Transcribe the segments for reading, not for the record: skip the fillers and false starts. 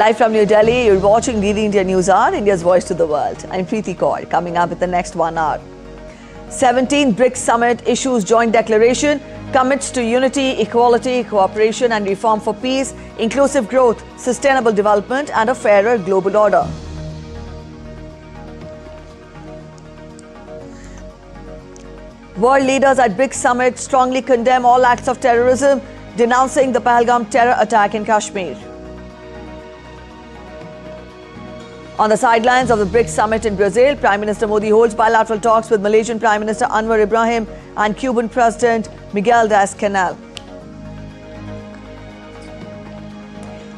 Live from New Delhi, you're watching DD India News Hour, India's voice to the world. I'm Preeti Kaur. Coming up with the next 1 hour. 17 BRICS Summit issues joint declaration, commits to unity, equality, cooperation and reform for peace, inclusive growth, sustainable development and a fairer global order. World leaders at BRICS Summit strongly condemn all acts of terrorism, denouncing the Pahalgam terror attack in Kashmir. On the sidelines of the BRICS Summit in Brazil, Prime Minister Modi holds bilateral talks with Malaysian Prime Minister Anwar Ibrahim and Cuban President Miguel Diaz-Canel.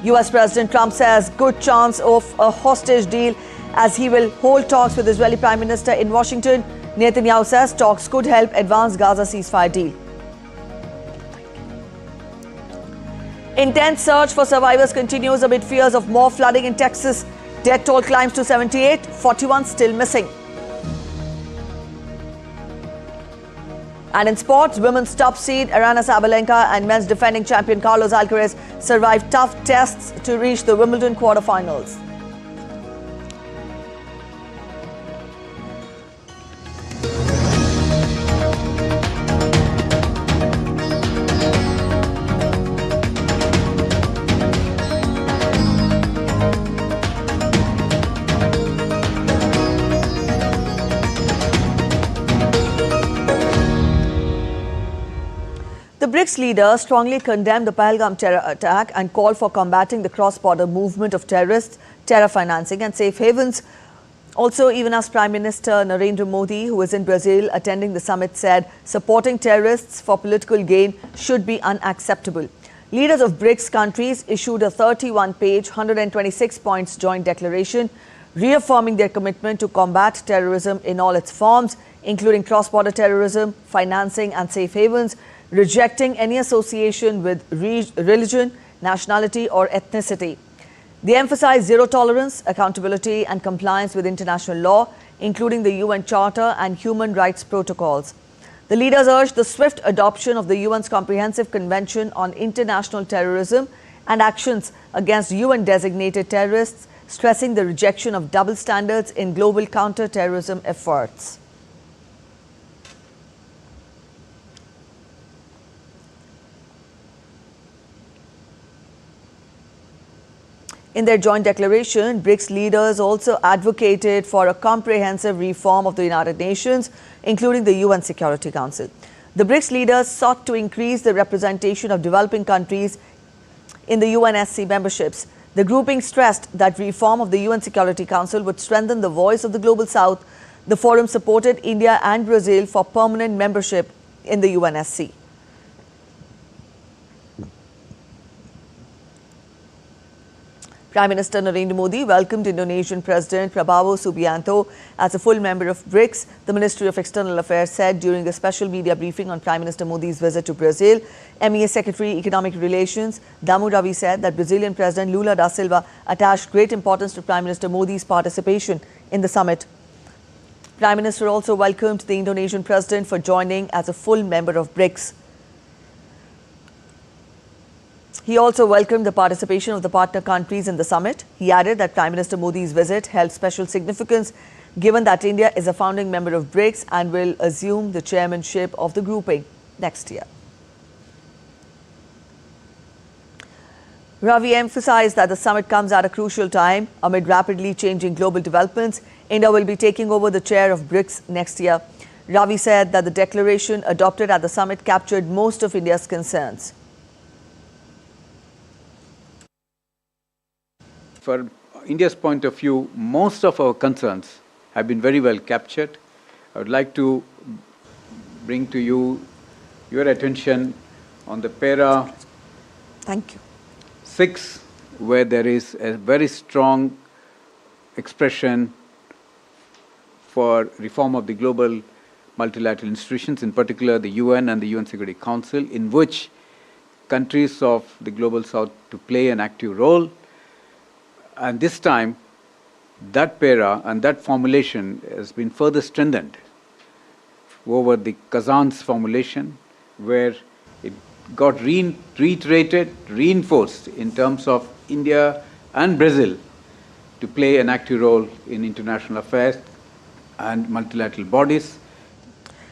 US President Trump says good chance of a hostage deal as he will hold talks with Israeli Prime Minister in Washington. Netanyahu says talks could help advance Gaza ceasefire deal. Intense search for survivors continues amid fears of more flooding in Texas. Death toll climbs to 78, 41 still missing. And in sports, women's top seed Aryna Sabalenka and men's defending champion Carlos Alcaraz survived tough tests to reach the Wimbledon quarterfinals. The BRICS leaders strongly condemned the Pahalgam terror attack and called for combating the cross-border movement of terrorists, terror financing and safe havens. Also, even as Prime Minister Narendra Modi, who is in Brazil attending the summit, said supporting terrorists for political gain should be unacceptable. Leaders of BRICS countries issued a 31-page, 126 points joint declaration, reaffirming their commitment to combat terrorism in all its forms, including cross-border terrorism, financing and safe havens, rejecting any association with religion, nationality or ethnicity. They emphasized zero tolerance, accountability and compliance with international law, including the UN Charter and human rights protocols. The leaders urged the swift adoption of the UN's Comprehensive Convention on International Terrorism and actions against UN-designated terrorists, stressing the rejection of double standards in global counter-terrorism efforts. In their joint declaration, BRICS leaders also advocated for a comprehensive reform of the United Nations, including the UN Security Council. The BRICS leaders sought to increase the representation of developing countries in the UNSC memberships. The grouping stressed that reform of the UN Security Council would strengthen the voice of the Global South. The forum supported India and Brazil for permanent membership in the UNSC. Prime Minister Narendra Modi welcomed Indonesian President Prabowo Subianto as a full member of BRICS, the Ministry of External Affairs said during a special media briefing on Prime Minister Modi's visit to Brazil. MEA Secretary Economic Relations Damu Ravi said that Brazilian President Lula da Silva attached great importance to Prime Minister Modi's participation in the summit. Prime Minister also welcomed the Indonesian President for joining as a full member of BRICS. He also welcomed the participation of the partner countries in the summit. He added that Prime Minister Modi's visit held special significance given that India is a founding member of BRICS and will assume the chairmanship of the grouping next year. Ravi emphasized that the summit comes at a crucial time amid rapidly changing global developments. India will be taking over the chair of BRICS next year. Ravi said that the declaration adopted at the summit captured most of India's concerns. For India's point of view, most of our concerns have been very well captured. I would like to bring to you your attention on the para Thank you. 6, where there is a very strong expression for reform of the global multilateral institutions, in particular the UN and the UN Security Council, in which countries of the Global South to play an active role. And this time, that para and that formulation has been further strengthened over the Kazan's formulation, where it got reiterated, reinforced in terms of India and Brazil to play an active role in international affairs and multilateral bodies.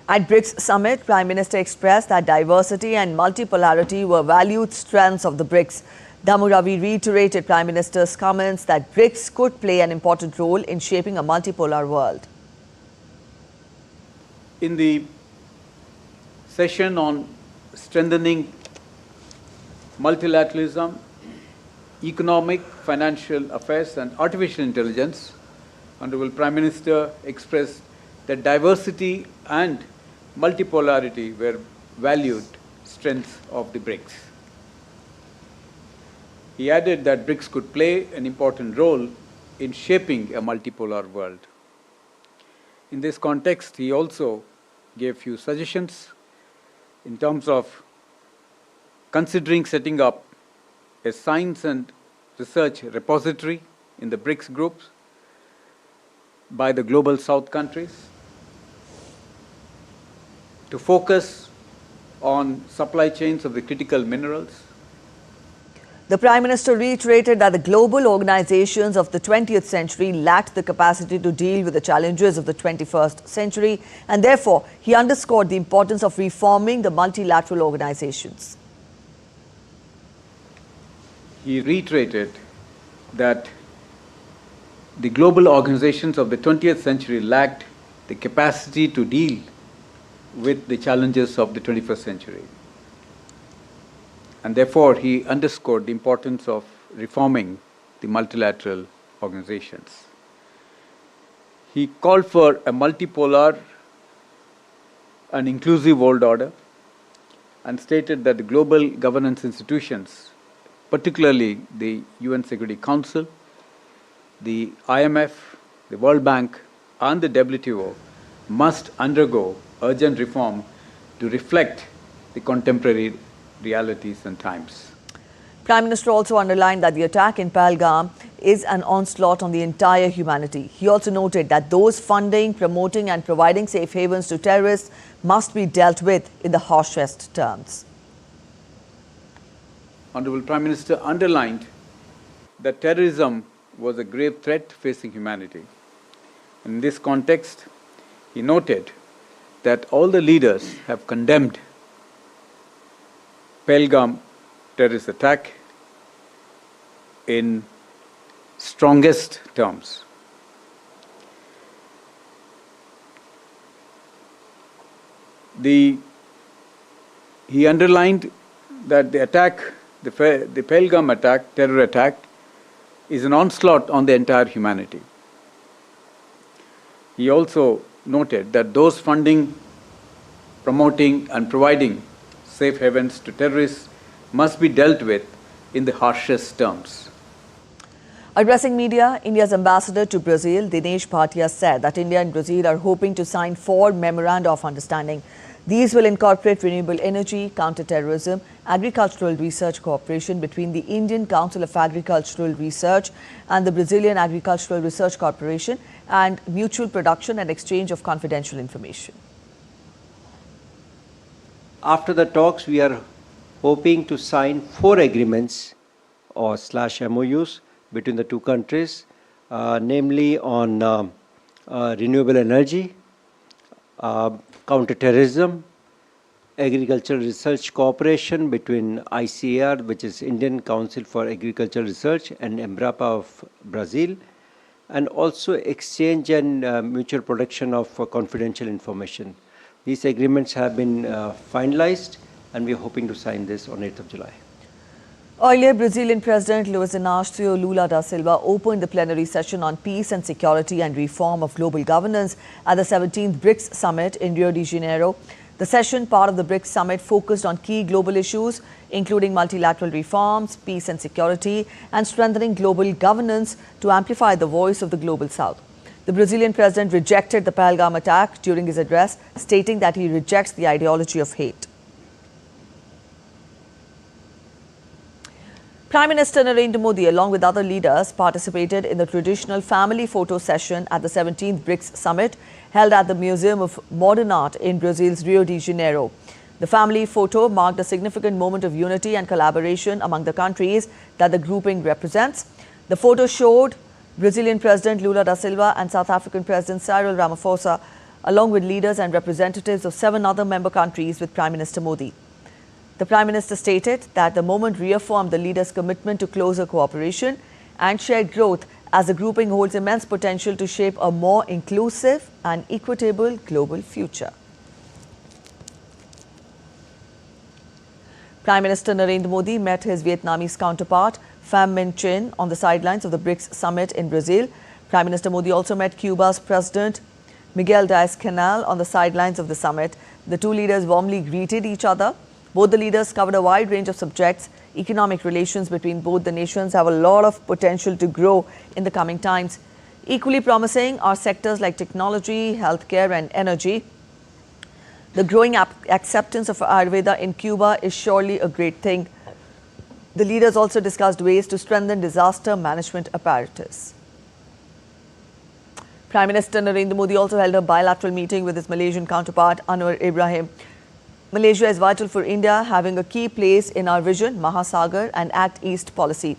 At BRICS summit, Prime Minister expressed that diversity and multipolarity were valued strengths of the BRICS. Damu Ravi reiterated Prime Minister's comments that BRICS could play an important role in shaping a multipolar world. In the session on strengthening multilateralism, economic, financial affairs and artificial intelligence, Honorable Prime Minister expressed that diversity and multipolarity were valued strengths of the BRICS. He added that BRICS could play an important role in shaping a multipolar world. In this context, he also gave few suggestions in terms of considering setting up a science and research repository in the BRICS groups by the Global South countries to focus on supply chains of the critical minerals. The Prime Minister reiterated that the global organizations of the 20th century lacked the capacity to deal with the challenges of the 21st century, and therefore he underscored the importance of reforming the multilateral organizations. He reiterated that the global organizations of the 20th century lacked the capacity to deal with the challenges of the 21st century. And therefore, he underscored the importance of reforming the multilateral organizations. He called for a multipolar and inclusive world order and stated that the global governance institutions, particularly the UN Security Council, the IMF, the World Bank, and the WTO, must undergo urgent reform to reflect the contemporary realities and times. Prime Minister also underlined that the attack in Pahalgam is an onslaught on the entire humanity. He also noted that those funding, promoting and providing safe havens to terrorists must be dealt with in the harshest terms. Honorable Prime Minister underlined that terrorism was a grave threat facing humanity. In this context, he noted that all the leaders have condemned Pahalgam terrorist attack in strongest terms. He underlined that the attack, the Pahalgam attack, terror attack, is an onslaught on the entire humanity. He also noted that those funding, promoting and providing safe havens to terrorists must be dealt with in the harshest terms. Addressing media, India's ambassador to Brazil, Dinesh Bhatia, said that India and Brazil are hoping to sign 4 memoranda of understanding. These will incorporate renewable energy, counter-terrorism, agricultural research cooperation between the Indian Council of Agricultural Research and the Brazilian Agricultural Research Corporation, and mutual production and exchange of confidential information. After the talks, we are hoping to sign 4 agreements or /MOUs between the two countries, namely on renewable energy, counter-terrorism, agricultural research cooperation between ICAR, which is Indian Council for Agricultural Research, and Embrapa of Brazil, and also exchange and mutual protection of confidential information. These agreements have been finalized, and we are hoping to sign this on 8th of July. Earlier, Brazilian President Luiz Inácio Lula da Silva opened the plenary session on peace and security and reform of global governance at the 17th BRICS summit in Rio de Janeiro. The session, part of the BRICS summit, focused on key global issues, including multilateral reforms, peace and security, and strengthening global governance to amplify the voice of the Global South. The Brazilian president rejected the Pahalgam attack during his address, stating that he rejects the ideology of hate. Prime Minister Narendra Modi, along with other leaders, participated in the traditional family photo session at the 17th BRICS summit held at the Museum of Modern Art in Brazil's Rio de Janeiro. The family photo marked a significant moment of unity and collaboration among the countries that the grouping represents. The photo showed Brazilian President Lula da Silva and South African President Cyril Ramaphosa, along with leaders and representatives of 7 other member countries with Prime Minister Modi. The Prime Minister stated that the moment reaffirmed the leaders' commitment to closer cooperation and shared growth, as the grouping holds immense potential to shape a more inclusive and equitable global future. Prime Minister Narendra Modi met his Vietnamese counterpart Pham Minh Chinh on the sidelines of the BRICS summit in Brazil. Prime Minister Modi also met Cuba's President Miguel Diaz-Canel on the sidelines of the summit. The two leaders warmly greeted each other. Both the leaders covered a wide range of subjects. Economic relations between both the nations have a lot of potential to grow in the coming times. Equally promising are sectors like technology, healthcare and energy. The growing acceptance of Ayurveda in Cuba is surely a great thing. The leaders also discussed ways to strengthen disaster management apparatus. Prime Minister Narendra Modi also held a bilateral meeting with his Malaysian counterpart Anwar Ibrahim. Malaysia is vital for India, having a key place in our vision, Mahasagar and Act East policy.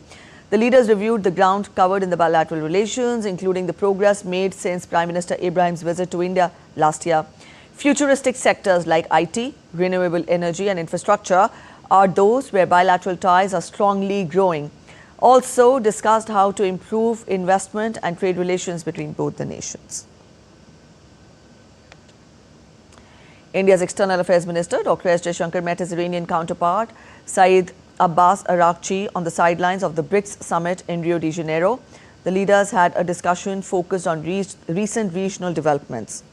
The leaders reviewed the ground covered in the bilateral relations, including the progress made since Prime Minister Ibrahim's visit to India last year. Futuristic sectors like IT, renewable energy and infrastructure are those where bilateral ties are strongly growing. Also discussed how to improve investment and trade relations between both the nations. India's External Affairs Minister Dr. S. Jaishankar met his Iranian counterpart Saeed Abbas Araghchi on the sidelines of the BRICS summit in Rio de Janeiro. The leaders had a discussion focused on recent regional developments.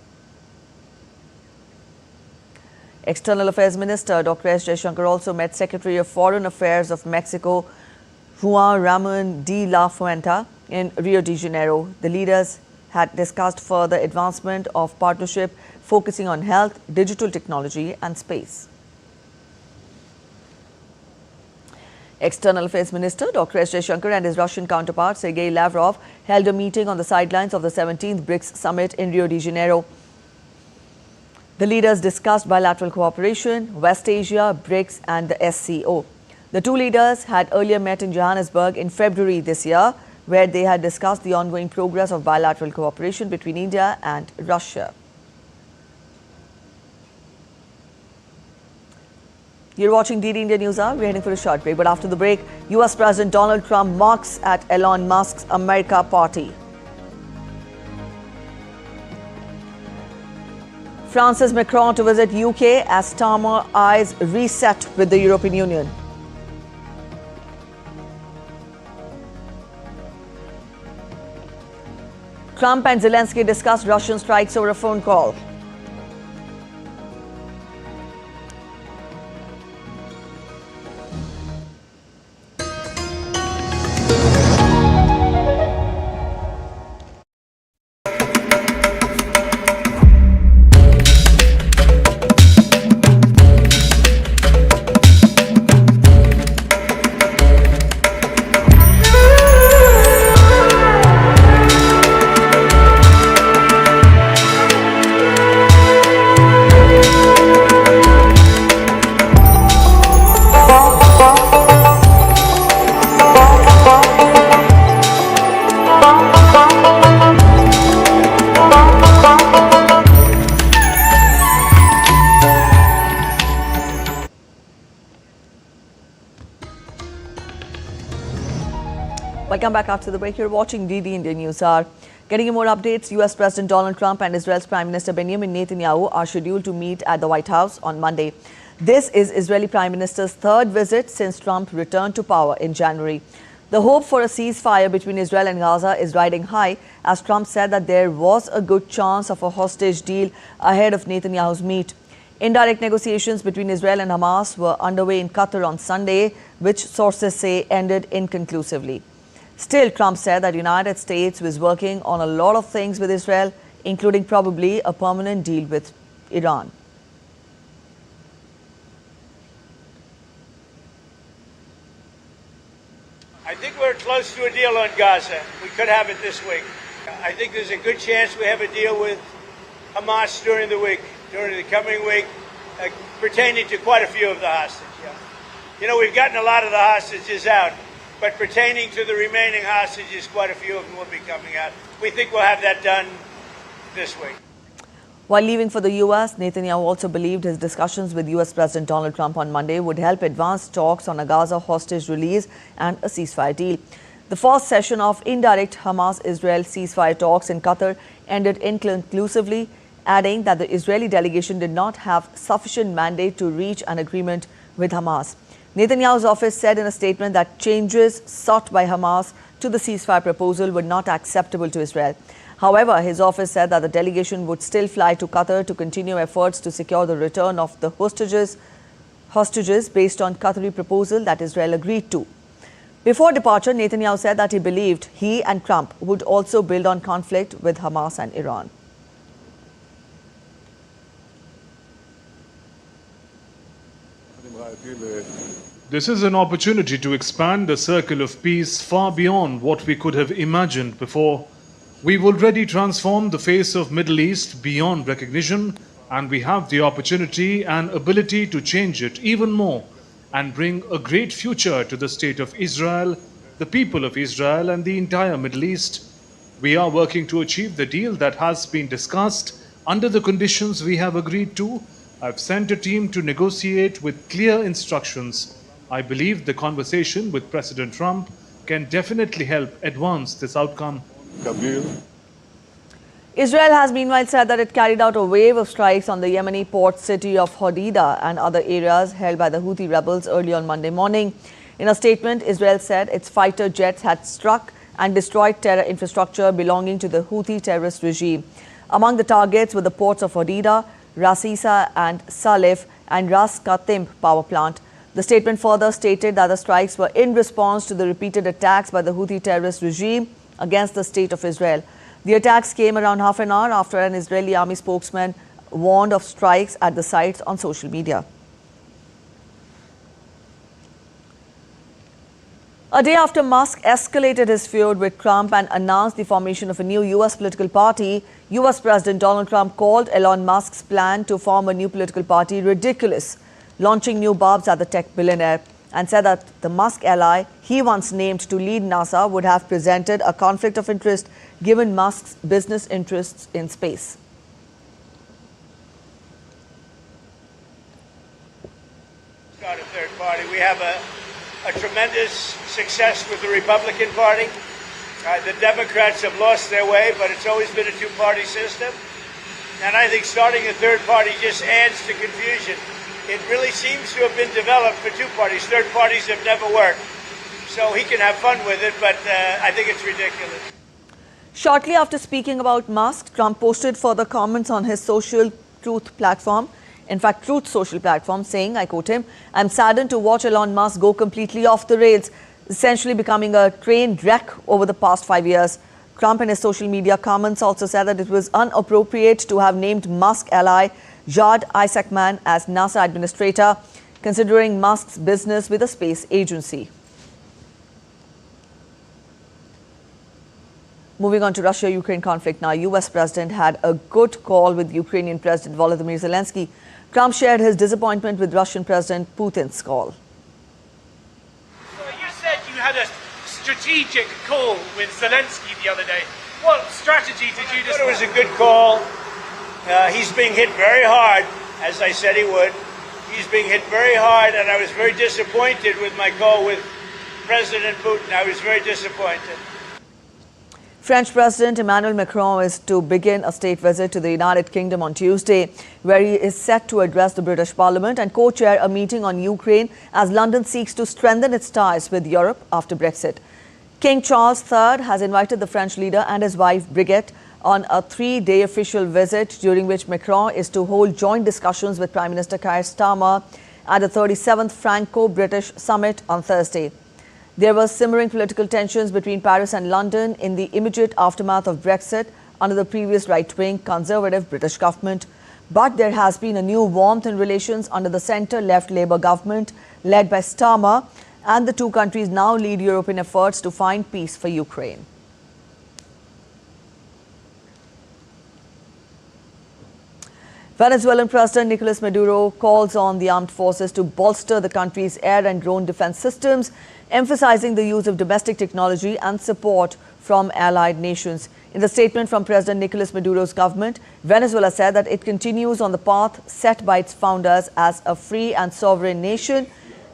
External Affairs Minister Dr. S. Jaishankar also met Secretary of Foreign Affairs of Mexico Juan Ramon de la Fuente in Rio de Janeiro. The leaders had discussed further advancement of partnership focusing on health, digital technology and space. External Affairs Minister Dr. S. Jaishankar and his Russian counterpart Sergei Lavrov held a meeting on the sidelines of the 17th BRICS summit in Rio de Janeiro. The leaders discussed bilateral cooperation, West Asia, BRICS and the SCO. The two leaders had earlier met in Johannesburg in February this year, where they had discussed the ongoing progress of bilateral cooperation between India and Russia. You're watching DD India News Hour. We're heading for a short break. But after the break, US President Donald Trump mocks at Elon Musk's America party. France's Macron to visit UK as Starmer eyes reset with the European Union. Trump and Zelensky discussed Russian strikes over a phone call. Welcome back after the break. You're watching DD India News Hour. Getting you more updates, US President Donald Trump and Israel's Prime Minister Benjamin Netanyahu are scheduled to meet at the White House on Monday. This is Israeli Prime Minister's third visit since Trump returned to power in January. The hope for a ceasefire between Israel and Gaza is riding high, as Trump said that there was a good chance of a hostage deal ahead of Netanyahu's meet. Indirect negotiations between Israel and Hamas were underway in Qatar on Sunday, which sources say ended inconclusively. Still, Trump said that the United States was working on a lot of things with Israel, including probably a permanent deal with Iran. I think we're close to a deal on Gaza. We could have it this week. I think there's a good chance we have a deal with Hamas during the coming week, pertaining to quite a few of the hostages. You know, we've gotten a lot of the hostages out. But pertaining to the remaining hostages, quite a few of them will be coming out. We think we'll have that done this week. While leaving for the U.S., Netanyahu also believed his discussions with U.S. President Donald Trump on Monday would help advance talks on a Gaza hostage release and a ceasefire deal. The first session of indirect Hamas-Israel ceasefire talks in Qatar ended inconclusively, adding that the Israeli delegation did not have sufficient mandate to reach an agreement with Hamas. Netanyahu's office said in a statement that changes sought by Hamas to the ceasefire proposal were not acceptable to Israel. However, his office said that the delegation would still fly to Qatar to continue efforts to secure the return of the hostages based on Qatari proposal that Israel agreed to. Before departure, Netanyahu said that he believed he and Trump would also build on conflict with Hamas and Iran. This is an opportunity to expand the circle of peace far beyond what we could have imagined before. We've already transformed the face of Middle East beyond recognition, and we have the opportunity and ability to change it even more and bring a great future to the state of Israel, the people of Israel, and the entire Middle East. We are working to achieve the deal that has been discussed under the conditions we have agreed to. I've sent a team to negotiate with clear instructions. I believe the conversation with President Trump can definitely help advance this outcome. Israel has meanwhile said that it carried out a wave of strikes on the Yemeni port city of Hodeidah and other areas held by the Houthi rebels early on Monday morning. In a statement, Israel said its fighter jets had struck and destroyed terror infrastructure belonging to the Houthi terrorist regime. Among the targets were the ports of Hodeidah, Ras Isa and Salif and Ras Katim power plant. The statement further stated that the strikes were in response to the repeated attacks by the Houthi terrorist regime against the state of Israel. The attacks came around half an hour after an Israeli army spokesman warned of strikes at the sites on social media. A day after Musk escalated his feud with Trump and announced the formation of a new U.S. political party, U.S. President Donald Trump called Elon Musk's plan to form a new political party ridiculous, launching new barbs at the tech billionaire, and said that the Musk ally he once named to lead NASA would have presented a conflict of interest given Musk's business interests in space. Start a third party. We have a tremendous success with the Republican Party. The Democrats have lost their way, but it's always been a two-party system. And I think starting a third party just adds to confusion. It really seems to have been developed for two parties. Third parties have never worked. So he can have fun with it, but I think it's ridiculous. Shortly after speaking about Musk, Trump posted further comments on his social Truth platform. In fact, Truth social platform, saying, I quote him, "I'm saddened to watch Elon Musk go completely off the rails, essentially becoming a train wreck over the past 5 years." Trump in his social media comments also said that it was inappropriate to have named Musk ally Jad Isaacman as NASA administrator, considering Musk's business with the space agency. Moving on to Russia-Ukraine conflict now, U.S. President had a good call with Ukrainian President Volodymyr Zelensky. Trump shared his disappointment with Russian President Putin's call. So you said you had a strategic call with Zelensky the other day. What strategy did you I thought it was a good call. He's being hit very hard, as I said he would. He's being hit very hard, and I was very disappointed with my call with President Putin. I was very disappointed. French President Emmanuel Macron is to begin a state visit to the United Kingdom on Tuesday, where he is set to address the British Parliament and co-chair a meeting on Ukraine as London seeks to strengthen its ties with Europe after Brexit. King Charles III has invited the French leader and his wife Brigitte on a 3-day official visit, during which Macron is to hold joint discussions with Prime Minister Keir Starmer at the 37th Franco-British Summit on Thursday. There were simmering political tensions between Paris and London in the immediate aftermath of Brexit under the previous right-wing conservative British government. But there has been a new warmth in relations under the centre-left Labour government led by Starmer, and the two countries now lead European efforts to find peace for Ukraine. Venezuelan President Nicolas Maduro calls on the armed forces to bolster the country's air and drone defense systems, emphasizing the use of domestic technology and support from allied nations. In the statement from President Nicolas Maduro's government, Venezuela said that it continues on the path set by its founders as a free and sovereign nation,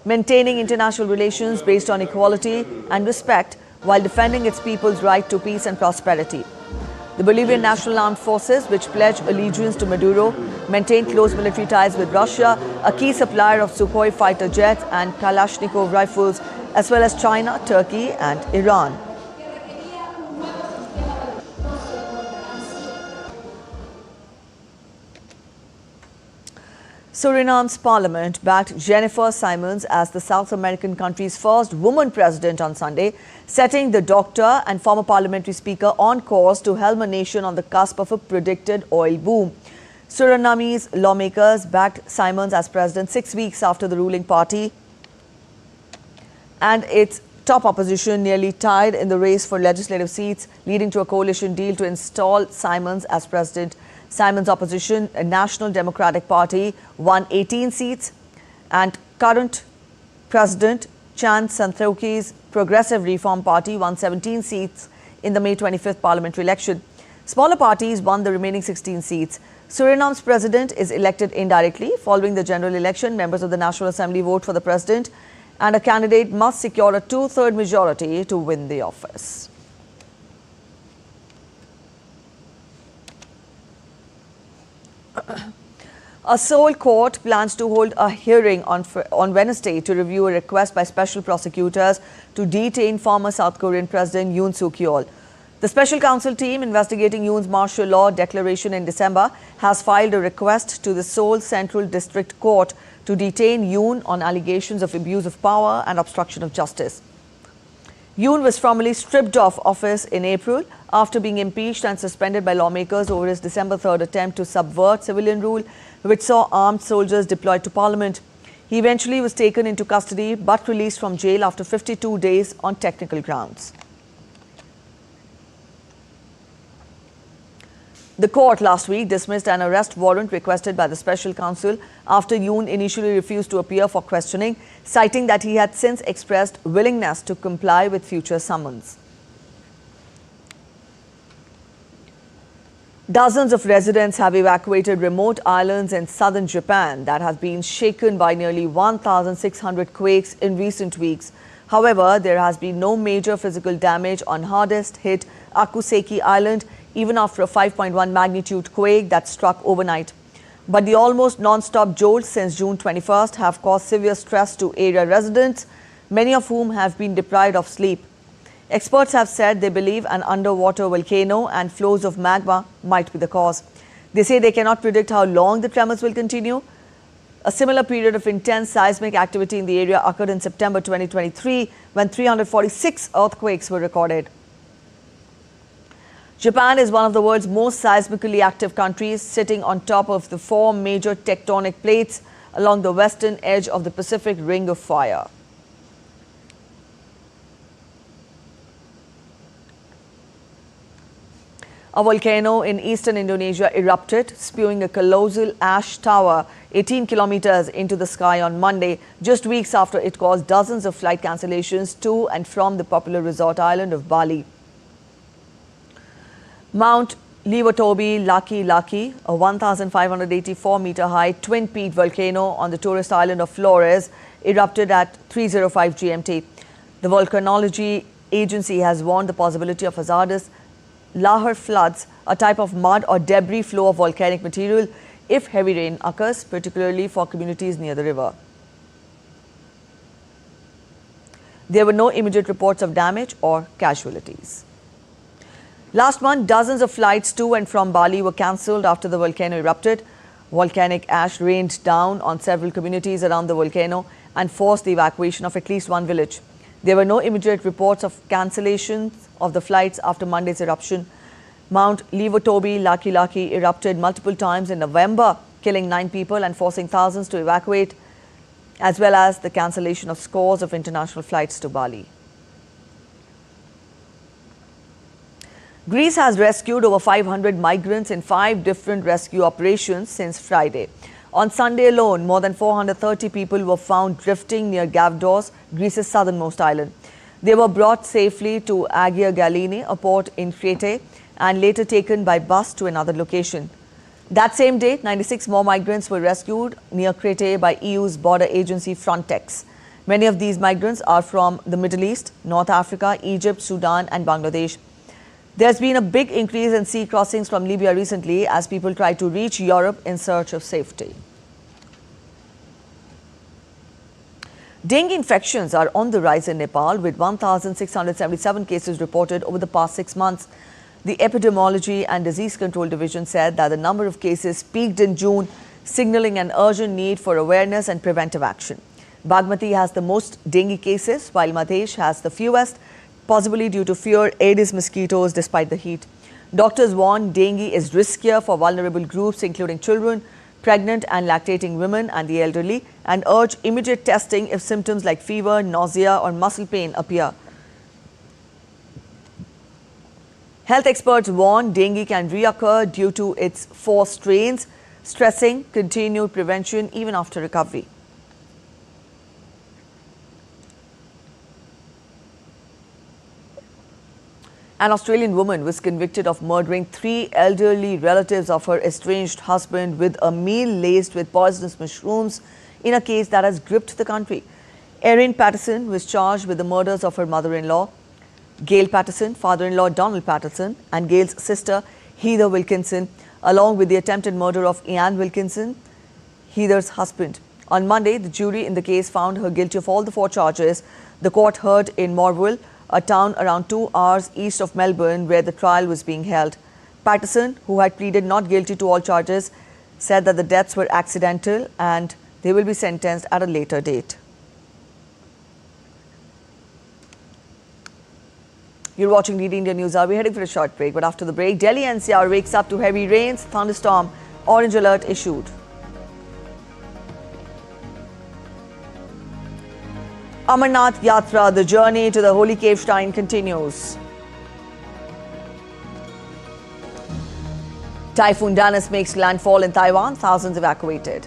maintaining international relations based on equality and respect while defending its people's right to peace and prosperity. The Bolivian National Armed Forces, which pledge allegiance to Maduro, maintain close military ties with Russia, a key supplier of Sukhoi fighter jets and Kalashnikov rifles, as well as China, Turkey and Iran. Suriname's parliament backed Jennifer Simons as the South American country's first woman president on Sunday, setting the doctor and former parliamentary speaker on course to helm a nation on the cusp of a predicted oil boom. Suriname's lawmakers backed Simons as president 6 weeks after the ruling party and its top opposition nearly tied in the race for legislative seats, leading to a coalition deal to install Simons as president. Simons' opposition, a National Democratic Party, won 18 seats, and current President Chan Santhoki's Progressive Reform Party won 17 seats in the May 25th parliamentary election. Smaller parties won the remaining 16 seats. Suriname's president is elected indirectly. Following the general election, members of the National Assembly vote for the president, and a candidate must secure a two-thirds majority to win the office. A Seoul court plans to hold a hearing on Wednesday to review a request by special prosecutors to detain former South Korean President Yoon Suk-yeol. The special counsel team investigating Yoon's martial law declaration in December has filed a request to the Seoul Central District Court to detain Yoon on allegations of abuse of power and obstruction of justice. Yoon was formally stripped of office in April after being impeached and suspended by lawmakers over his December 3rd attempt to subvert civilian rule, which saw armed soldiers deployed to parliament. He eventually was taken into custody but released from jail after 52 days on technical grounds. The court last week dismissed an arrest warrant requested by the special counsel after Yoon initially refused to appear for questioning, citing that he had since expressed willingness to comply with future summons. Dozens of residents have evacuated remote islands in southern Japan that have been shaken by nearly 1,600 quakes in recent weeks. However, there has been no major physical damage on hardest hit Akuseki Island, even after a 5.1 magnitude quake that struck overnight. But the almost non-stop jolts since June 21st have caused severe stress to area residents, many of whom have been deprived of sleep. Experts have said they believe an underwater volcano and flows of magma might be the cause. They say they cannot predict how long the tremors will continue. A similar period of intense seismic activity in the area occurred in September 2023 when 346 earthquakes were recorded. Japan is one of the world's most seismically active countries, sitting on top of the 4 major tectonic plates along the western edge of the Pacific Ring of Fire. A volcano in eastern Indonesia erupted, spewing a colossal ash tower 18 kilometers into the sky on Monday, just weeks after it caused dozens of flight cancellations to and from the popular resort island of Bali. Mount Lewatobi Laki Laki, a 1,584-meter-high twin-peak volcano on the tourist island of Flores, erupted at 3:05 GMT. The volcanology agency has warned the possibility of hazardous lahar floods, a type of mud or debris flow of volcanic material, if heavy rain occurs, particularly for communities near the river. There were no immediate reports of damage or casualties. Last month, dozens of flights to and from Bali were cancelled after the volcano erupted. Volcanic ash rained down on several communities around the volcano and forced the evacuation of at least one village. There were no immediate reports of cancellations of the flights after Monday's eruption. Mount Lewatobi Laki Laki erupted multiple times in November, killing 9 people and forcing thousands to evacuate, as well as the cancellation of scores of international flights to Bali. Greece has rescued over 500 migrants in 5 different rescue operations since Friday. On Sunday alone, more than 430 people were found drifting near Gavdos, Greece's southernmost island. They were brought safely to Agia Galini, a port in Crete, and later taken by bus to another location. That same day, 96 more migrants were rescued near Crete by EU's border agency Frontex. Many of these migrants are from the Middle East, North Africa, Egypt, Sudan and Bangladesh. There's been a big increase in sea crossings from Libya recently as people try to reach Europe in search of safety. Dengue infections are on the rise in Nepal, with 1,677 cases reported over the past 6 months. The Epidemiology and Disease Control Division said that the number of cases peaked in June, signaling an urgent need for awareness and preventive action. Bagmati has the most dengue cases, while Madhesh has the fewest, possibly due to fewer Aedes mosquitoes despite the heat. Doctors warn dengue is riskier for vulnerable groups including children, pregnant and lactating women and the elderly, and urge immediate testing if symptoms like fever, nausea or muscle pain appear. Health experts warn dengue can reoccur due to its 4 strains, stressing continued prevention even after recovery. An Australian woman was convicted of murdering 3 elderly relatives of her estranged husband with a meal laced with poisonous mushrooms in a case that has gripped the country. Erin Patterson was charged with the murders of her mother-in-law, Gail Patterson, father-in-law Donald Patterson, and Gail's sister Heather Wilkinson, along with the attempted murder of Ian Wilkinson, Heather's husband. On Monday, the jury in the case found her guilty of all the 4 charges. The court heard in Morwell, a town around 2 hours east of Melbourne where the trial was being held. Patterson, who had pleaded not guilty to all charges, said that the deaths were accidental and they will be sentenced at a later date. You're watching DD India News Hour. We're heading for a short break, but after the break, Delhi NCR wakes up to heavy rains, thunderstorm, orange alert issued. Amarnath Yatra, the journey to the holy cave shrine continues. Typhoon Dengue makes landfall in Taiwan, thousands evacuated.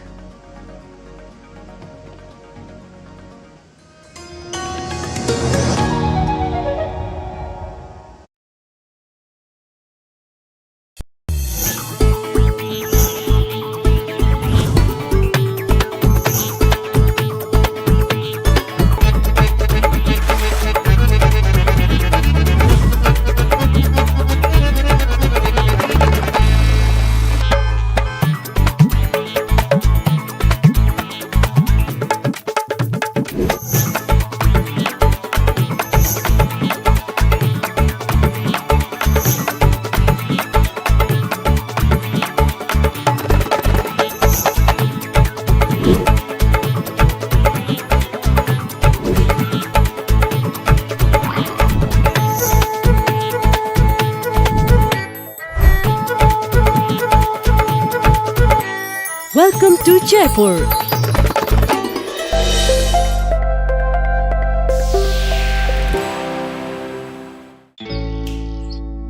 Welcome to Jaipur.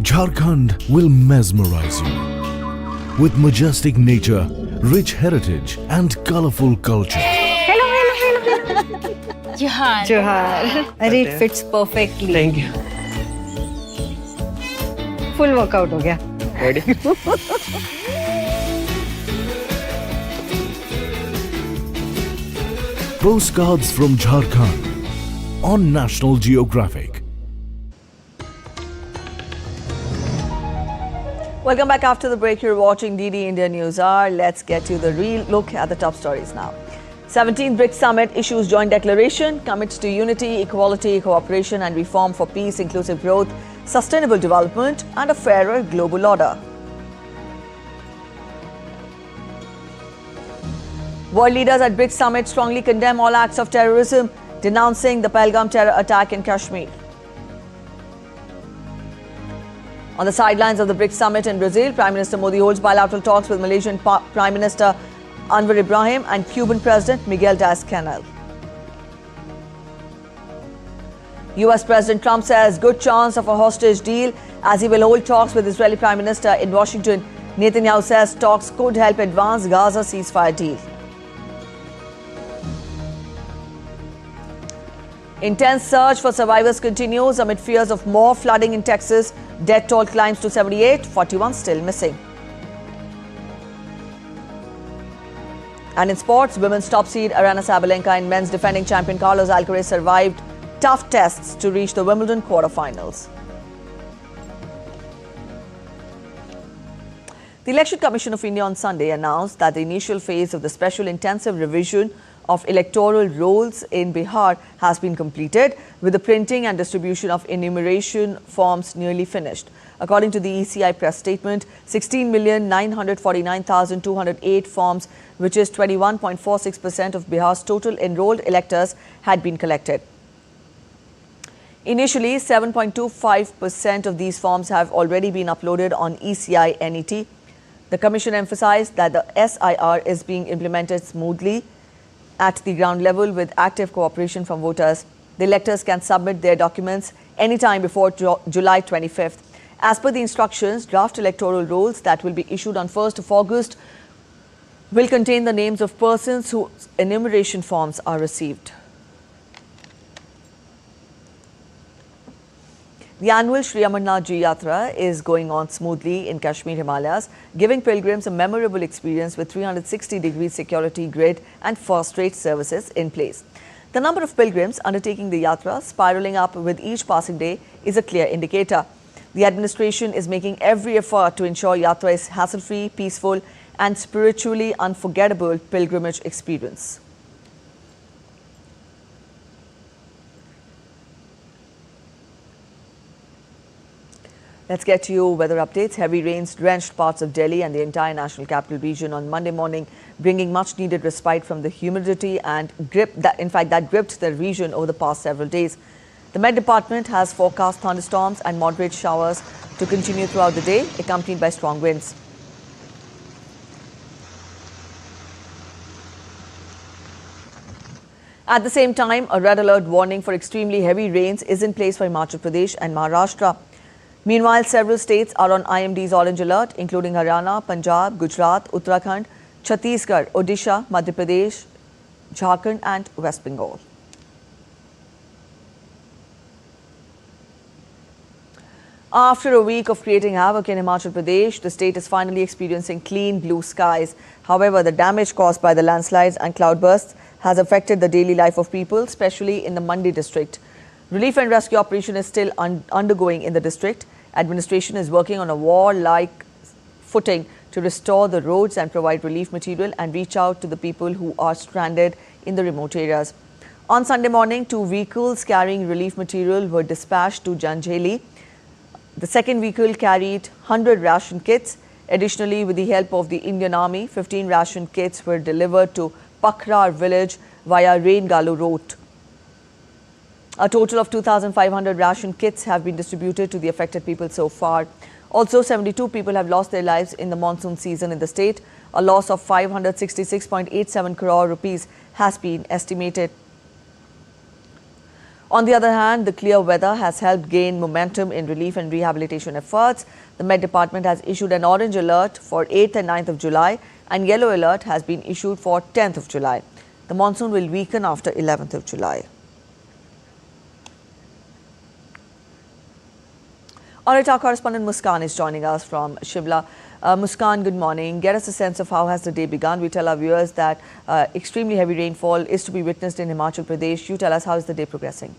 Jharkhand will mesmerize you with majestic nature, rich heritage and colorful culture. Johar. It fits perfectly. Thank you. Full workout हो गया. Ready? Postcards from Jharkhand on National Geographic. Welcome back after the break. You're watching DD India News Hour. Let's get you the real look at the top stories now. 17th BRICS Summit issues joint declaration, commits to unity, equality, cooperation and reform for peace, inclusive growth, sustainable development and a fairer global order. World leaders at BRICS Summit strongly condemn all acts of terrorism, denouncing the Pahalgam terror attack in Kashmir. On the sidelines of the BRICS Summit in Brazil, Prime Minister Modi holds bilateral talks with Malaysian Prime Minister Anwar Ibrahim and Cuban President Miguel Diaz-Canel. US President Trump says good chance of a hostage deal As he will hold talks with Israeli Prime Minister in Washington, Netanyahu says talks could help advance Gaza ceasefire deal. Intense search for survivors continues amid fears of more flooding in Texas. Death toll climbs to 78, 41 still missing. And in sports, women's top seed Aryna Sabalenka and men's defending champion Carlos Alcaraz survived tough tests to reach the Wimbledon quarterfinals. The Election Commission of India on Sunday announced that the initial phase of the special intensive revision of electoral rolls in Bihar has been completed, with the printing and distribution of enumeration forms nearly finished. According to the ECI press statement, 16,949,208 forms, which is 21.46% of Bihar's total enrolled electors, had been collected. Initially, 7.25% of these forms have already been uploaded on ECI NET. The Commission emphasized that the SIR is being implemented smoothly at the ground level with active cooperation from voters. The electors can submit their documents anytime before July 25th. As per the instructions, draft electoral rolls that will be issued on 1st of August will contain the names of persons whose enumeration forms are received. The annual Sri Amarnath Yatra is going on smoothly in Kashmir Himalayas, giving pilgrims a memorable experience with 360-degree security grid and first-rate services in place. The number of pilgrims undertaking the yatra spiraling up with each passing day is a clear indicator. The administration is making every effort to ensure yatra is hassle-free, peaceful and spiritually unforgettable pilgrimage experience. Let's get to you weather updates. Heavy rains drenched parts of Delhi and the entire national capital region on Monday morning, bringing much needed respite from the humidity and grip that gripped the region over the past several days. The Met Department has forecast thunderstorms and moderate showers to continue throughout the day, accompanied by strong winds. At the same time, a red alert warning for extremely heavy rains is in place for Himachal Pradesh and Maharashtra. Meanwhile, several states are on IMD's orange alert, including Haryana, Punjab, Gujarat, Uttarakhand, Chhattisgarh, Odisha, Madhya Pradesh, Jharkhand and West Bengal. After a week of creating havoc in Himachal Pradesh, the state is finally experiencing clean blue skies. However, the damage caused by the landslides and cloudbursts has affected the daily life of people, especially in the Mandi district. Relief and rescue operation is still undergoing in the district. Administration is working on a war-like footing to restore the roads and provide relief material and reach out to the people who are stranded in the remote areas. On Sunday morning, 2 vehicles carrying relief material were dispatched to Janjeli. The second vehicle carried 100 ration kits. Additionally, with the help of the Indian Army, 15 ration kits were delivered to Pakrar village via Rain Galu route. A total of 2,500 ration kits have been distributed to the affected people so far. Also, 72 people have lost their lives in the monsoon season in the state. A loss of 566.87 crore rupees has been estimated. On the other hand, the clear weather has helped gain momentum in relief and rehabilitation efforts. The Met Department has issued an orange alert for 8th and 9th of July and yellow alert has been issued for 10th of July. The monsoon will weaken after 11th of July. All right, our correspondent Muskan is joining us from Shimla. Muskan, good morning. Get us a sense of how has the day begun. We tell our viewers that extremely heavy rainfall is to be witnessed in Himachal Pradesh. You tell us, how is the day progressing?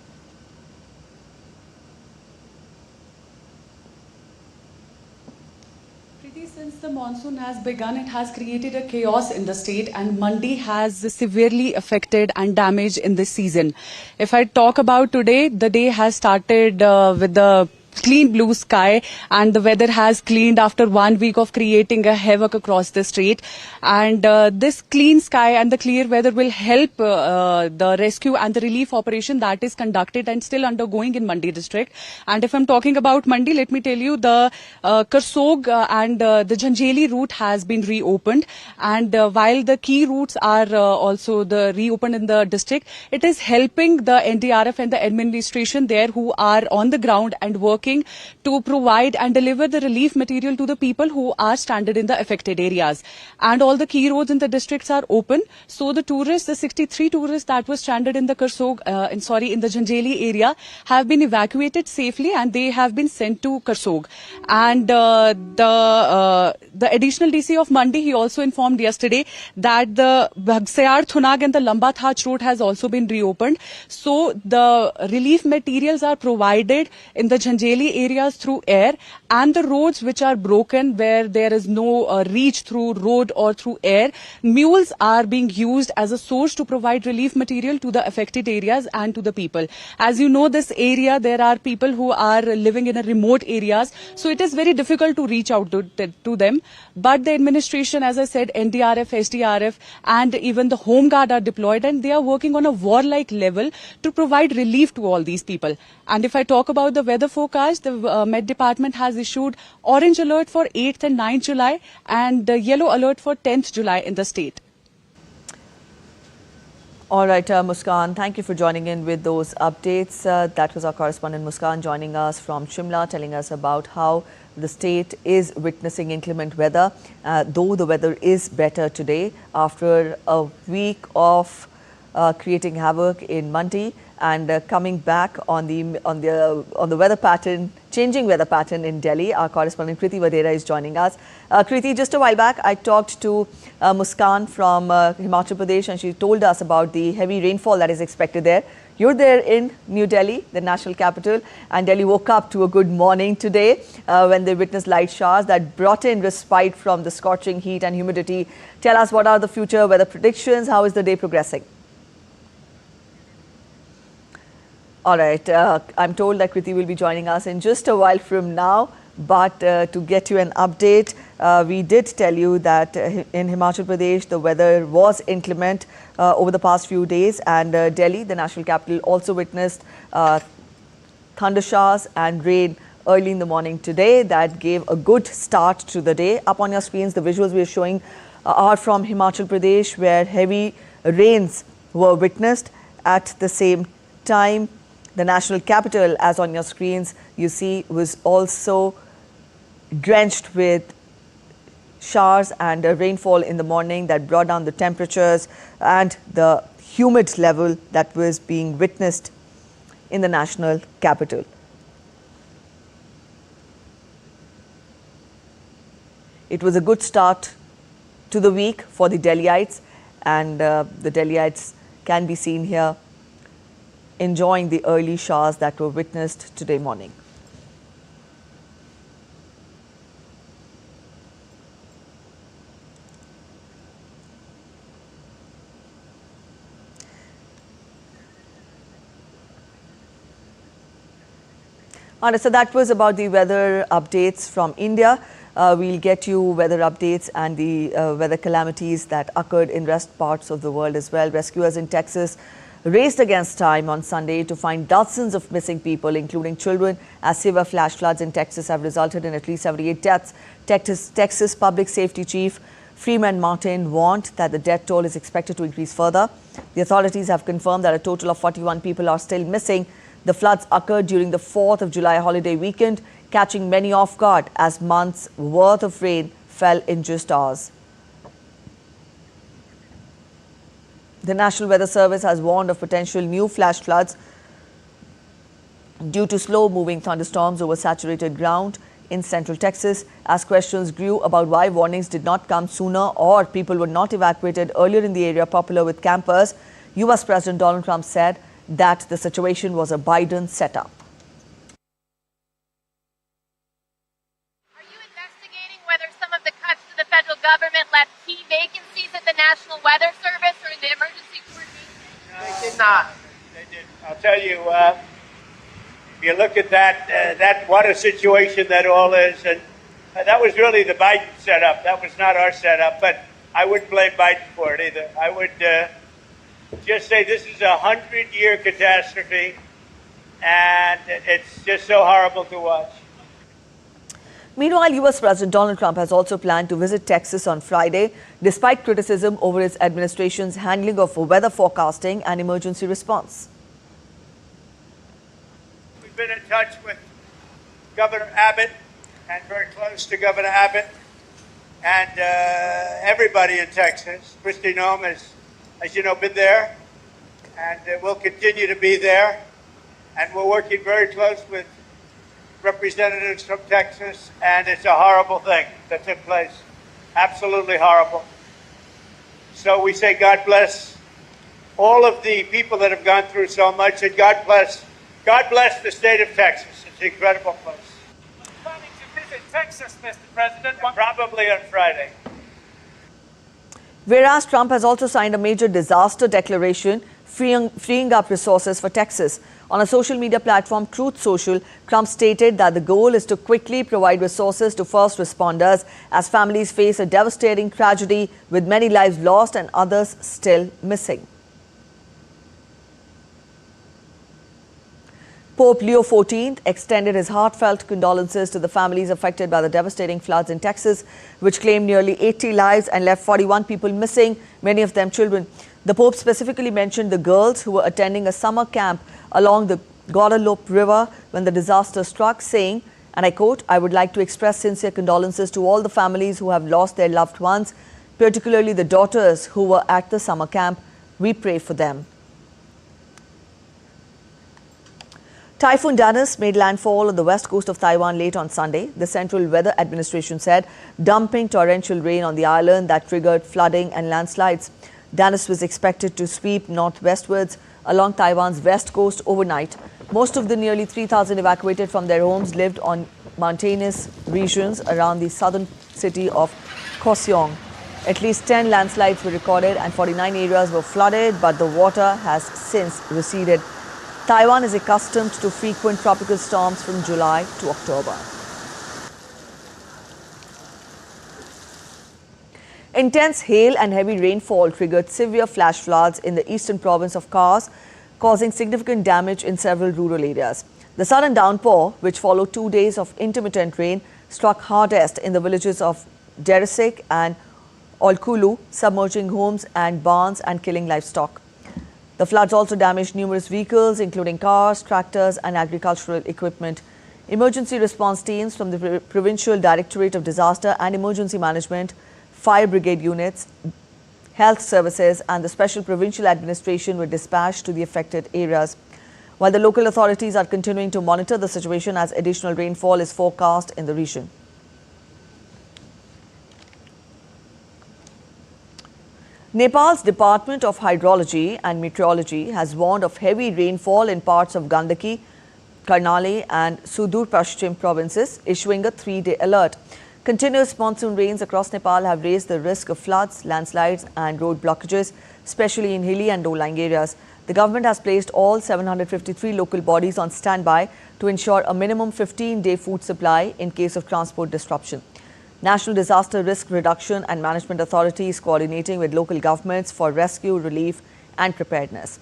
Since the monsoon has begun, it has created a chaos in the state and Mandi has severely affected and damaged in this season. If I talk about today, the day has started with the clean blue sky and the weather has cleaned after 1 week of creating a havoc across the state, and this clean sky and the clear weather will help the rescue and the relief operation that is conducted and still undergoing in Mandi district. And if I'm talking about Mandi, let me tell you the Karsog and the Janjeli route has been reopened, and while the key routes are also reopened in the district, it is helping the NDRF and the administration there who are on the ground and working working to provide and deliver the relief material to the people who are stranded in the affected areas. And all the key roads in the districts are open. So the tourists, the 63 tourists that were stranded in the in the Janjeli area have been evacuated safely and they have been sent to Karsog. And the additional DC of Mandi, he also informed yesterday that the Bhagsayar Thunag and the Lamba Thach road has also been reopened. So the relief materials are provided in the Janjeli areas through air, and the roads which are broken where there is no reach through road or through air, mules are being used as a source to provide relief material to the affected areas and to the people. As you know, this area, there are people who are living in a remote areas, so it is very difficult to reach out to them. But the administration, as I said, NDRF, SDRF and even the Home Guard are deployed, and they are working on a warlike level to provide relief to all these people. And if I talk about the weather forecast, the Met Department has issued orange alert for 8th and 9th July and yellow alert for 10th July in the state. All right, Muskan, thank you for joining in with those updates. That was our correspondent Muskan joining us from Shimla, telling us about how the state is witnessing inclement weather, though the weather is better today after a week of creating havoc in Mandi and coming back on the weather pattern, changing weather pattern in Delhi. Our correspondent Kriti Vadera is joining us. Kriti, just a while back, I talked to Muskan from Himachal Pradesh, and she told us about the heavy rainfall that is expected there. You're there in New Delhi, the national capital, and Delhi woke up to a good morning today when they witnessed light showers that brought in respite from the scorching heat and humidity. Tell us, what are the future weather predictions? How is the day progressing? All right, I'm told that Kriti will be joining us in just a while from now. But to get you an update, we did tell you that in Himachal Pradesh, the weather was inclement over the past few days, and Delhi, the national capital, also witnessed thunder showers and rain early in the morning today. That gave a good start to the day. Up on your screens, the visuals we are showing are from Himachal Pradesh, where heavy rains were witnessed. At the same time, the national capital, as on your screens you see, was also drenched with showers and rainfall in the morning that brought down the temperatures and the humid level that was being witnessed in the national capital. It was a good start to the week for the Delhiites, and the Delhiites can be seen here enjoying the early showers that were witnessed today morning. All right, so that was about the weather updates from India. We'll get you weather updates and the weather calamities that occurred in rest parts of the world as well. Rescuers in Texas raced against time on Sunday to find dozens of missing people, including children, as severe flash floods in Texas have resulted in at least 78 deaths. Texas Public Safety Chief Freeman Martin warned that the death toll is expected to increase further. The authorities have confirmed that a total of 41 people are still missing. The floods occurred during the 4th of July holiday weekend, catching many off guard as months' worth of rain fell in just hours. The National Weather Service has warned of potential new flash floods due to slow-moving thunderstorms over saturated ground in central Texas. As questions grew about why warnings did not come sooner or people were not evacuated earlier in the area popular with campers, U.S. President Donald Trump said that the situation was a Biden setup. Are you investigating whether some of the cuts to the federal government left key vacancies at the National Weather Service or in the emergency coordination? No, they did not. They did. I'll tell you, if you look at that, what a situation that all is, and that was really the Biden setup. That was not our setup, but I wouldn't blame Biden for it either. I would just say this is a 100-year catastrophe, and it's just so horrible to watch. Meanwhile, U.S. President Donald Trump has also planned to visit Texas on Friday, despite criticism over his administration's handling of weather forecasting and emergency response. We've been in touch with Governor Abbott and very close to Governor Abbott and everybody in Texas. Kristi Noem has, as you know, been there and will continue to be there. And we're working very close with representatives from Texas, and it's a horrible thing that took place. Absolutely horrible. So we say God bless all of the people that have gone through so much, and God bless the state of Texas. It's an incredible place. Planning to visit Texas, Mr. President? Probably on Friday. Whereas Trump has also signed a major disaster declaration freeing up resources for Texas. On a social media platform, Truth Social, Trump stated that the goal is to quickly provide resources to first responders as families face a devastating tragedy with many lives lost and others still missing. Pope Leo XIV extended his heartfelt condolences to the families affected by the devastating floods in Texas, which claimed nearly 80 lives and left 41 people missing, many of them children. The Pope specifically mentioned the girls who were attending a summer camp along the Guadalupe River when the disaster struck, saying, and I quote, "I would like to express sincere condolences to all the families who have lost their loved ones, particularly the daughters who were at the summer camp. We pray for them." Typhoon Dengue made landfall on the west coast of Taiwan late on Sunday. The Central Weather Administration said, dumping torrential rain on the island that triggered flooding and landslides. Dengue was expected to sweep northwestwards along Taiwan's west coast overnight. Most of the nearly 3,000 evacuated from their homes lived on mountainous regions around the southern city of Kaohsiung. At least 10 landslides were recorded and 49 areas were flooded, but the water has since receded. Taiwan is accustomed to frequent tropical storms from July to October. Intense hail and heavy rainfall triggered severe flash floods in the eastern province of Kars, causing significant damage in several rural areas. The sudden downpour, which followed 2 days of intermittent rain, struck hardest in the villages of Deresik and Olkulu, submerging homes and barns and killing livestock. The floods also damaged numerous vehicles, including cars, tractors, and agricultural equipment. Emergency response teams from the Provincial Directorate of Disaster and Emergency Management, fire brigade units, health services, and the Special Provincial Administration were dispatched to the affected areas. While the local authorities are continuing to monitor the situation as additional rainfall is forecast in the region. Nepal's Department of Hydrology and Meteorology has warned of heavy rainfall in parts of Gandaki, Karnali and Sudur Pashchim provinces, issuing a 3-day alert. Continuous monsoon rains across Nepal have raised the risk of floods, landslides and road blockages, especially in hilly and low-lying areas. The government has placed all 753 local bodies on standby to ensure a minimum 15-day food supply in case of transport disruption. National Disaster Risk Reduction and Management Authority is coordinating with local governments for rescue, relief and preparedness.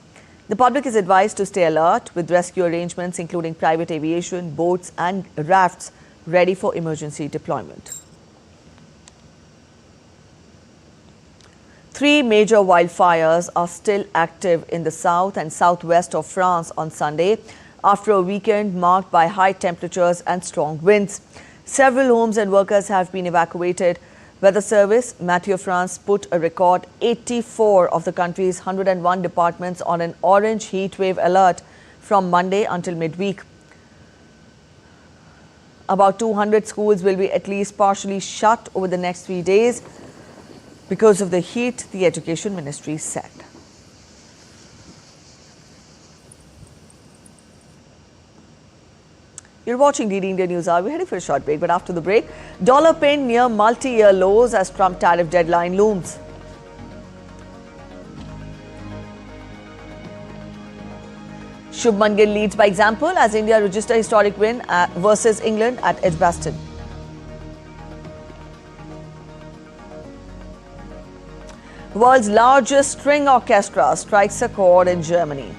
The public is advised to stay alert with rescue arrangements including private aviation, boats and rafts ready for emergency deployment. 3 major wildfires are still active in the south and southwest of France on Sunday after a weekend marked by high temperatures and strong winds. Several homes and workers have been evacuated. Weather Service Météo France put a record 84 of the country's 101 departments on an orange heatwave alert from Monday until midweek. About 200 schools will be at least partially shut over the next 3 days because of the heat, the Education Ministry said. You're watching DD India News Hour. We're heading for a short break, but after the break, dollar pinned near multi-year lows as Trump tariff deadline looms. Shubman Gill leads by example as India registers historic win versus England at Edgbaston. World's largest string orchestra strikes a chord in Germany.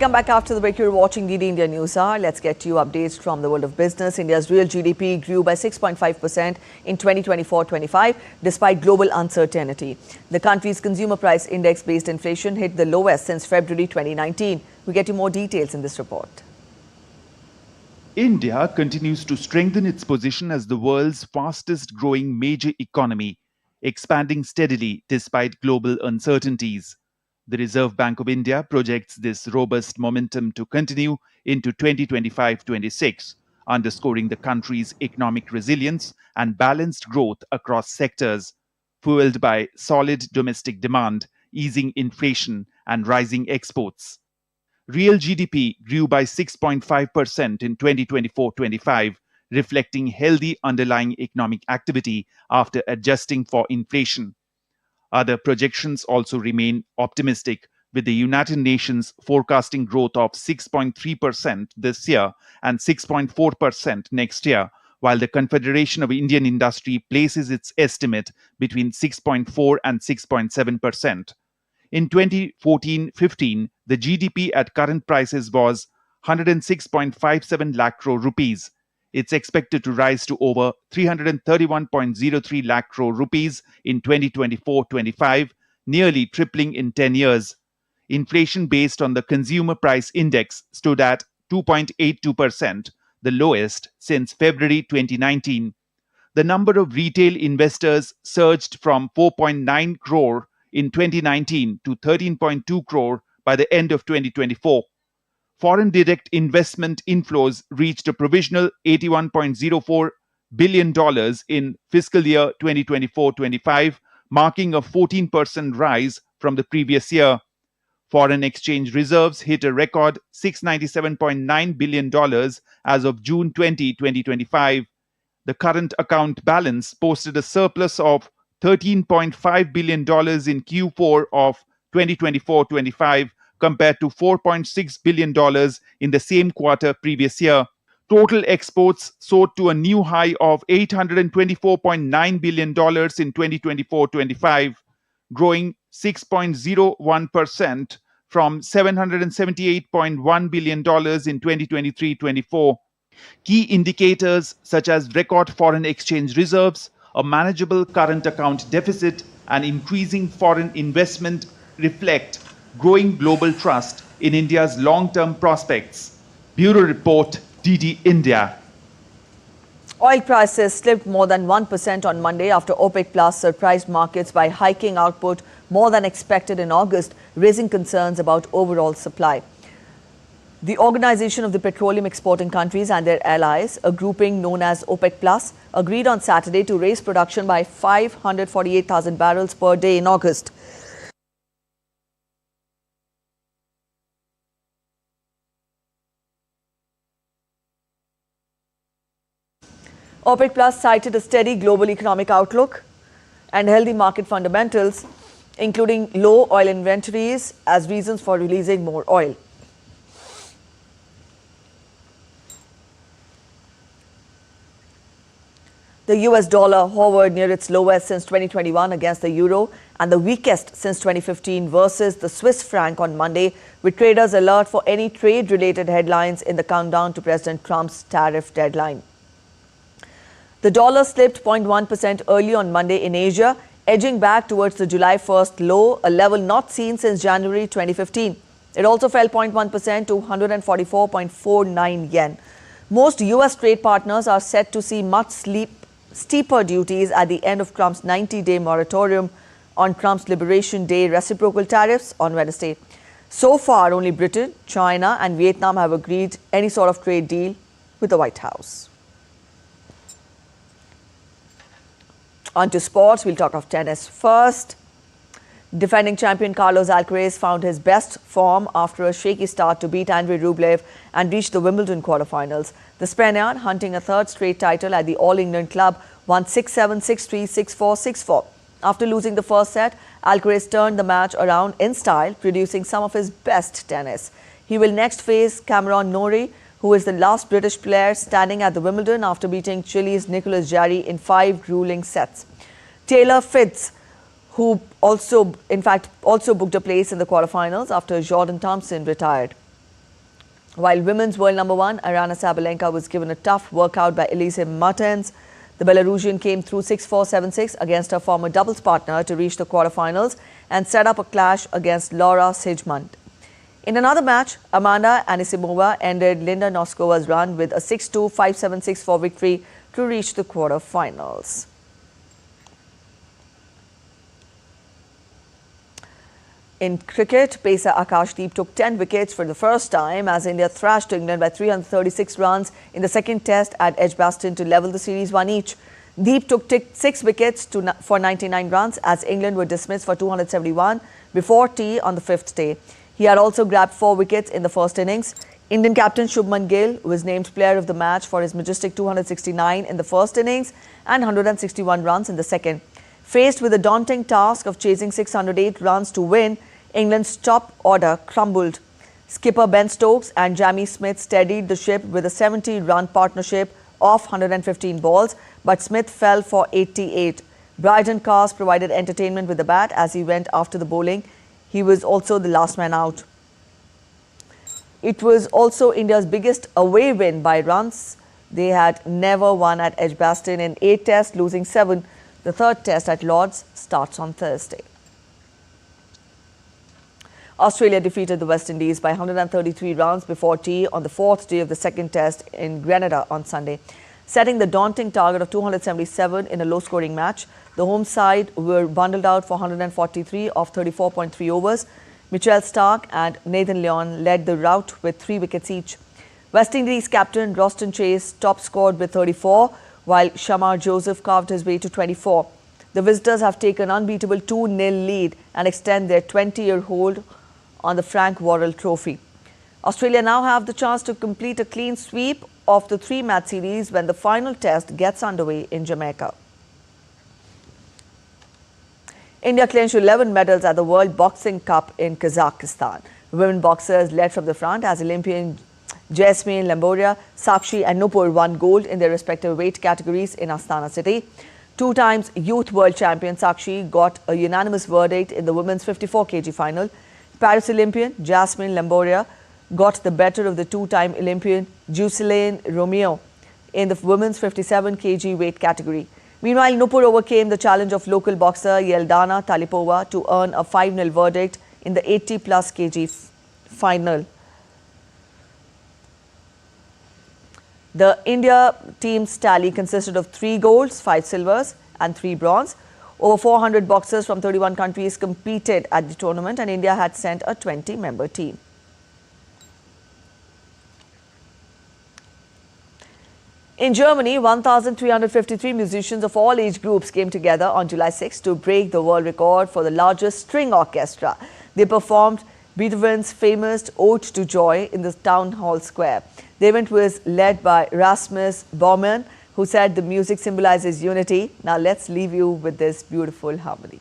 Welcome back after the break. You're watching DD India News Hour. Let's get to you updates from the world of business. India's real GDP grew by 6.5% in 2024-25 despite global uncertainty. The country's consumer price index-based inflation hit the lowest since February 2019. We get you more details in this report. India continues to strengthen its position as the world's fastest growing major economy, expanding steadily despite global uncertainties. The Reserve Bank of India projects this robust momentum to continue into 2025-26, underscoring the country's economic resilience and balanced growth across sectors, fueled by solid domestic demand, easing inflation, and rising exports. Real GDP grew by 6.5% in 2024-25, reflecting healthy underlying economic activity after adjusting for inflation. Other projections also remain optimistic, with the United Nations forecasting growth of 6.3% this year and 6.4% next year, while the Confederation of Indian Industry places its estimate between 6.4 and 6.7%. In 2014-15, the GDP at current prices was 106.57 lakh crore rupees. It's expected to rise to over 331.03 lakh crore rupees in 2024-25, nearly tripling in 10 years. Inflation based on the consumer price index stood at 2.82%, the lowest since February 2019. The number of retail investors surged from 4.9 crore in 2019 to 13.2 crore by the end of 2024. Foreign direct investment inflows reached a provisional $81.04 billion in fiscal year 2024-25, marking a 14% rise from the previous year. Foreign exchange reserves hit a record $697.9 billion as of June 20, 2025. The current account balance posted a surplus of $13.5 billion in Q4 of 2024-25, compared to $4.6 billion in the same quarter previous year. Total exports soared to a new high of $824.9 billion in 2024-25, growing 6.01% from $778.1 billion in 2023-24. Key indicators such as record foreign exchange reserves, a manageable current account deficit, and increasing foreign investment reflect growing global trust in India's long-term prospects. Bureau Report, DD India. Oil prices slipped more than 1% on Monday after OPEC Plus surprised markets by hiking output more than expected in August, raising concerns about overall supply. The Organization of the Petroleum Exporting Countries and their allies, a grouping known as OPEC Plus, agreed on Saturday to raise production by 548,000 barrels per day in August. OPEC Plus cited a steady global economic outlook and healthy market fundamentals, including low oil inventories, as reasons for releasing more oil. The US dollar hovered near its lowest since 2021 against the euro and the weakest since 2015 versus the Swiss franc on Monday, with traders alert for any trade-related headlines in the countdown to President Trump's tariff deadline. The dollar slipped 0.1% early on Monday in Asia, edging back towards the July 1st low, a level not seen since January 2015. It also fell 0.1% to 144.49 yen. Most US trade partners are set to see much steeper duties at the end of Trump's 90-day moratorium on Trump's Liberation Day reciprocal tariffs on Wednesday. So far, only Britain, China and Vietnam have agreed any sort of trade deal with the White House. On to sports, we'll talk of tennis first. Defending champion Carlos Alcaraz found his best form after a shaky start to beat Andrei Rublev and reach the Wimbledon quarterfinals. The Spaniard, hunting a third straight title at the All England club, won 6-7, 6-3, 6-4, 6-4. After losing the first set, Alcaraz turned the match around in style, producing some of his best tennis. He will next face Cameron Norrie, who is the last British player standing at the Wimbledon after beating Chile's Nicolas Jarry in 5 grueling sets. Taylor Fritz, who also booked a place in the quarterfinals after Jordan Thompson retired. While women's world number 1, Aryna Sabalenka, was given a tough workout by Elise Mertens, the Belarusian came through 6-4, 7-6 against her former doubles partner to reach the quarterfinals and set up a clash against Laura Siegemund. In another match, Amanda Anisimova ended Linda Noskova's run with a 6-2, 5-7, 6-4 victory to reach the quarterfinals. In cricket, pacer Akashdeep took 10 wickets for the first time as India thrashed England by 336 runs in the second test at Edgbaston to level the series 1 each. Deep took 6 wickets for 99 runs as England were dismissed for 271 before tea on the 5th day. He had also grabbed 4 wickets in the first innings. Indian captain Shubman Gill was named player of the match for his majestic 269 in the first innings and 161 runs in the second. Faced with the daunting task of chasing 608 runs to win, England's top order crumbled. Skipper Ben Stokes and Jamie Smith steadied the ship with a 70-run partnership off 115 balls, but Smith fell for 88. Bryden Cars provided entertainment with the bat as he went after the bowling. He was also the last man out. It was also India's biggest away win by runs. They had never won at Edgbaston in 8 tests, losing 7. The third test at Lord's starts on Thursday. Australia defeated the West Indies by 133 runs before tea on the 4th day of the second test in Grenada on Sunday. Setting the daunting target of 277 in a low-scoring match, the home side were bundled out for 143 of 34.3 overs. Mitchell Starc and Nathan Lyon led the rout with 3 wickets each. West Indies captain Roston Chase top-scored with 34, while Shamar Joseph carved his way to 24. The visitors have taken an unbeatable 2-0 lead and extend their 20-year hold on the Frank Worrell Trophy. Australia now have the chance to complete a clean sweep of the 3-match series when the final test gets underway in Jamaica. India clinched 11 medals at the World Boxing Cup in Kazakhstan. Women boxers led from the front as Olympian Jasmine Lamboria, Sakshi and Nupur won gold in their respective weight categories in Astana city. 2 times youth world champion Sakshi got a unanimous verdict in the women's 54 kg final. Paris Olympian Jasmine Lamboria got the better of the 2-time Olympian Jocelyn Romeo in the women's 57 kg weight category. Meanwhile, Nupur overcame the challenge of local boxer Yeldana Talipova to earn a 5-0 verdict in the 80-plus kg final. The India team's tally consisted of 3 golds, 5 silvers and 3 bronze. Over 400 boxers from 31 countries competed at the tournament and India had sent a 20-member team. In Germany, 1,353 musicians of all age groups came together on July 6 to break the world record for the largest string orchestra. They performed Beethoven's famous Ode to Joy in the town hall square. The event was led by Rasmus Baumann, who said the music symbolizes unity. Now let's leave you with this beautiful harmony.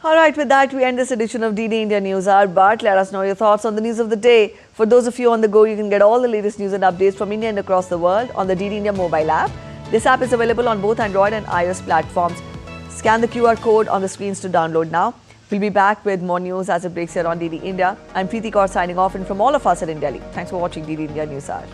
Alright, with that we end this edition of DD India News Hour, but let us know your thoughts on the news of the day. For those of you on the go, you can get all the latest news and updates from India and across the world on the DD India mobile app. This app is available on both Android and iOS platforms. Scan the QR code on the screens to download now. We'll be back with more news as it breaks here on DD India. I'm Preeti Kaur signing off, and from all of us at In Delhi, thanks for watching DD India News Hour.